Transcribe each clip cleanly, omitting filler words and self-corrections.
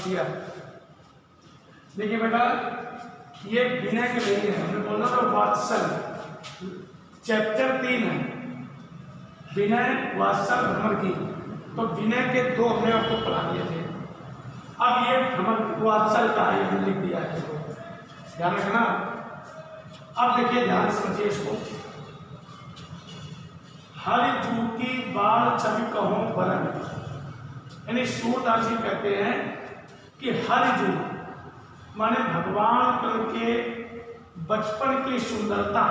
किया। देखिए बेटा, ये विनय के लिए है, हमने बोला था वात्सल चैप्टर 3 है, विनय वात्सल भ्रमर की। तो विनय के 2 हमने आपको पढ़ा दिए थे। अब ये भ्रमर वात्सल का है, ये लिख दिया है, ध्यान रखना। अब देखिए, ध्यान समझिए इसको। हर जू की बाल छवि कहो बरन, यानी सूरदास जी कहते हैं कि हर जू माने भगवान के बचपन की सुंदरता,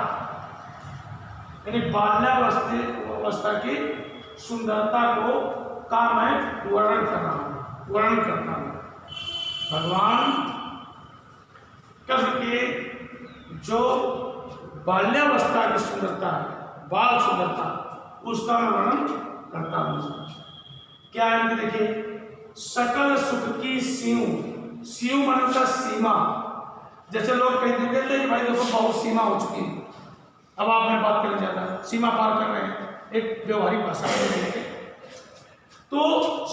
यानी बाल्यावस्था की सुंदरता को का मैं वर्णन करता हूँ। भगवान कृष्ण के जो बाल्यावस्था की सुंदरता है, बाल सुंदरता, उसका मैं वर्णन करता हूँ। क्या है? देखिए, सकल सुख की सीयू माने का सीमा। जैसे लोग कहते थे कि भाई देखो बहुत सीमा हो चुकी है, अब आपने बात करने जाता सीमा पार कर रहे हैं, एक व्यवहारिक भाषा में। तो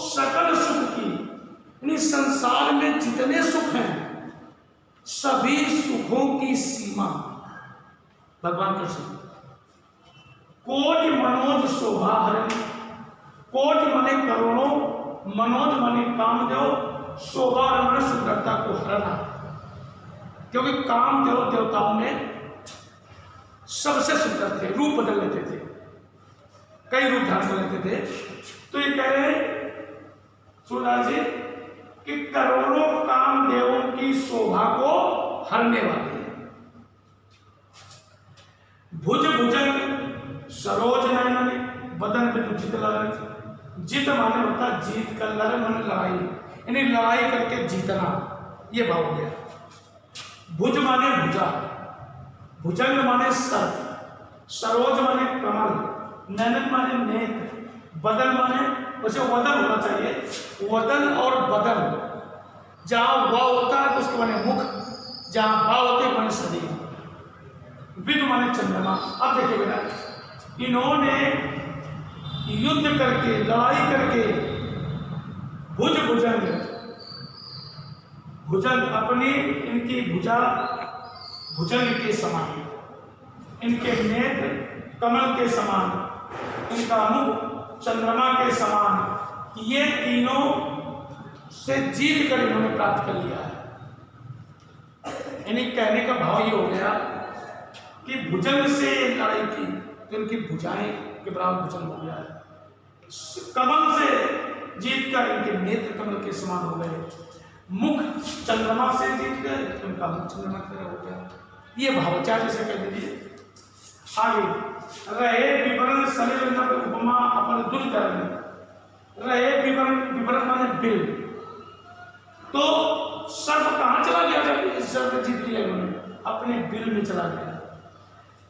सकल सुख की, यानी संसार में जितने सुख हैं सभी सुखों की सीमा भगवान कृष्ण। कोटि मनोज शोभा हरण, कोटि माने करोड़ों, मनोज माने कामदेव, शोभा माने सुंदरता को हरना। क्योंकि कामदेव देवताओं में सबसे सुंदर थे, रूप बदल लेते थे, कई रूप धारण कर लेते थे। तो ये कह रहे सूरदास जी कि करोड़ों कामदेवों की शोभा को हरने वाले हैं। भुज भुजंग सरोज नयन, बदन बिंदु जित ललन। जित माने होता जीत का, ललन माने लड़ाई, यानी लड़ाई करके जीतना, ये भाव हो गया। भुज माने भुजा, भुजंग माने सर, सरोज माने कमल, नयन माने नेत्र, बदन माने वैसे वदन होना चाहिए, वदन और बदन, जहां व होता है तो उसके माने मुख, जहां बा होते हैं माने शरीर, विद माने चंद्रमा। अब देखिए बेटा, इन्होंने युद्ध करके, लड़ाई करके, भुज भुजंग, भुजंग अपनी, इनकी भुजा भुजंग के समान, इनके नेत्र कमल के समान, इनका मुख चंद्रमा के समान, ये तीनों से जीत कर इन्होंने प्राप्त कर लिया है। यानी कहने का भाव ये हो गया कि भुजंग से लड़ाई की तो इनकी भुजाएं के बराबर भुजंग हो गया है। कमल से जीत कर इनके नेत्र कमल के समान हो गए, मुख चंद्रमा से जीत गए तो इनका मुख चंद्रमा की तरह हो गया। ये भावचार जैसे कह दीजिए। आगे, रहे विवरण शरीर नर उपमा अपन दुर्चरण, रहे विवरण माने बिल। तो सर्प कहां चला गया जब इस सर्प जीत लिया इन्होंने? अपने बिल में चला गया।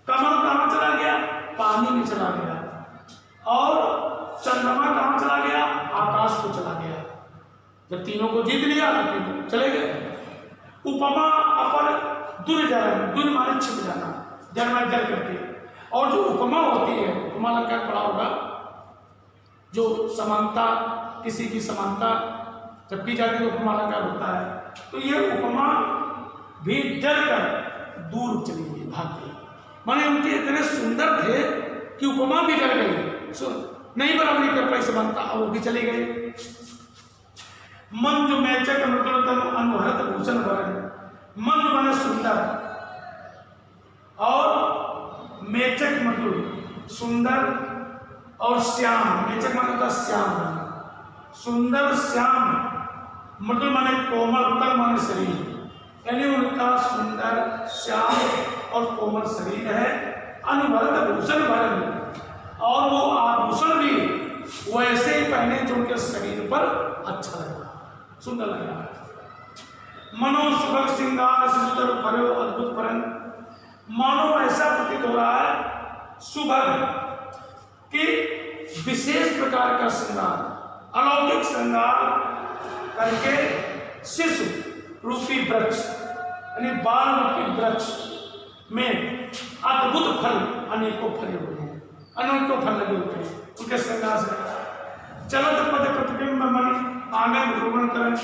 कमल कहां चला गया? पानी में चला गया। और चंद्रमा कहां चला गया? आकाश को चला गया। जब तीनों को जीत लिया तो तीनों चले गए। उपमा अपन दुर्जरण, दुर माने छिप जाना, जल में जल करके। और जो उपमा होती है, उपमा लगा पड़ा होगा, जो समानता, किसी की समानता जब की जाती है तो उपमा अलंकार होता है। तो ये उपमा भी डर कर दूर चली गई, भाग गई। माने उनके इतने सुंदर थे कि उपमा भी डर गई, नहीं बराबरी कर पाई समानता, और वो भी चली गई। मन जो मैचक अनुहरत भूषण वरण, मन माने सुंदर और मेचक मतलब सुंदर और श्याम, मेचक माने होता श्याम, सुंदर श्याम, मतलब माने कोमल, तन माने शरीर, यानी उनका सुंदर श्याम और कोमल शरीर है। अनुभरत भूषण भरण, और वो आभूषण भी वैसे ही पहने जो उनके शरीर पर अच्छा लग रहा, सुंदर लग रहा है। मनो सुभग श्रृंगार सुंदर भरो अद्भुत भरण, मानो ऐसा प्रतीत हो रहा है सुभग कि विशेष प्रकार का श्रृंगार, अलौकिक श्रृंगार करके शिशु रूपी वृक्ष, यानी बाल रूपी वृक्ष में अद्भुत फल अनेकों फले हुए हैं, अनेकों फल लगे हुए हैं उनके श्रृंगार से। चलो तो पद प्रतिबिंब मणि आंगन ध्रुवण करण,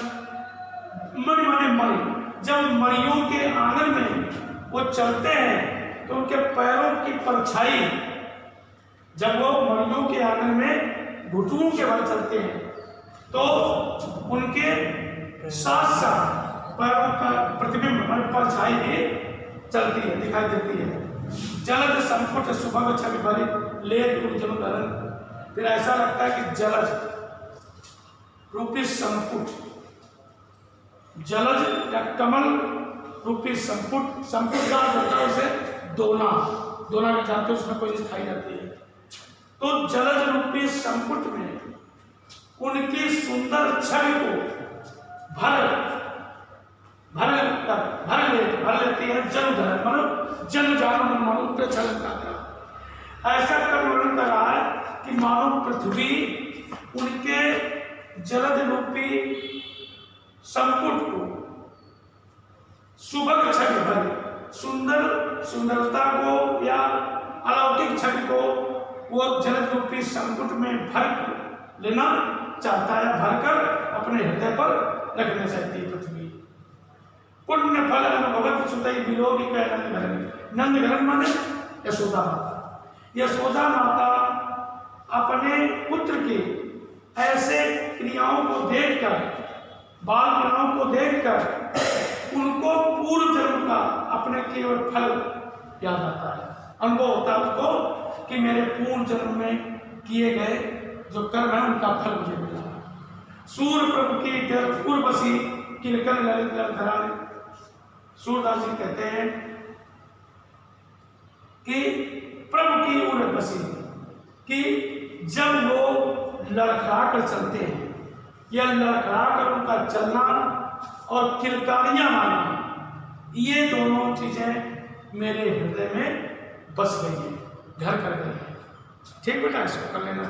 मणि माने मणि। जब मणियों के आंगन में वो चलते हैं तो उनके पैरों की परछाई, जब वो मणियों के आंगन में घुटनों के बल चलते हैं तो उनके साथ साथ पैरों का प्रतिबिंब मान परछाई भी चलती है, दिखाई देती है। जलज संपुट सुभग छवि भरी लेत उज्जवल धरन। फिर ऐसा लगता है कि जलज रूपी संपुट, जलज या कमल रूपी संपुट, संपुट का अर्थ होता है उसे दोना, दोना भी जानते हो, उसमें कोई चीज खाई जाती है। तो जलज रूपी संपुट में उनकी सुंदर छवि को भर लेती है जल धर, मतलब जल जानो मन मानो पे छलन का। ऐसा कर वर्णन कर रहा है कि मानो पृथ्वी उनके जलज रूपी संपुट को सुभग छवि भरी, सुंदरता को या अलौकिक छवि को वो जलज रूपी संपुट में भर लेना चाहता है, भरकर अपने हृदय पर रखना चाहती है पृथ्वी। पुण्य फल अनुभवत सुतई विलोकी कह नंद घरन। नंद घरन माने यशोदा माता। यशोदा माता अपने पुत्र के ऐसे क्रियाओं को देखकर, बाल क्रियाओं को देखकर उनको पूर्व जन्म का अपने केवल फल याद आता है, अनुभव होता है उनको कि मेरे पूर्व जन्म में किए गए जो कर्म है उनका फल मुझे मिला। सूर्य प्रभु की पूर्वसी किलकन ललित ललधराने। सूरदास जी कहते हैं कि प्रभु की उर्वशी, कि जब वो लड़खड़ा कर चलते हैं या लड़खड़ा कर उनका चलना और किलकारियां मारना, ये दोनों चीजें मेरे हृदय में बस गई हैं, घर कर गई हैं। ठीक बेटा, इसको कर लेना।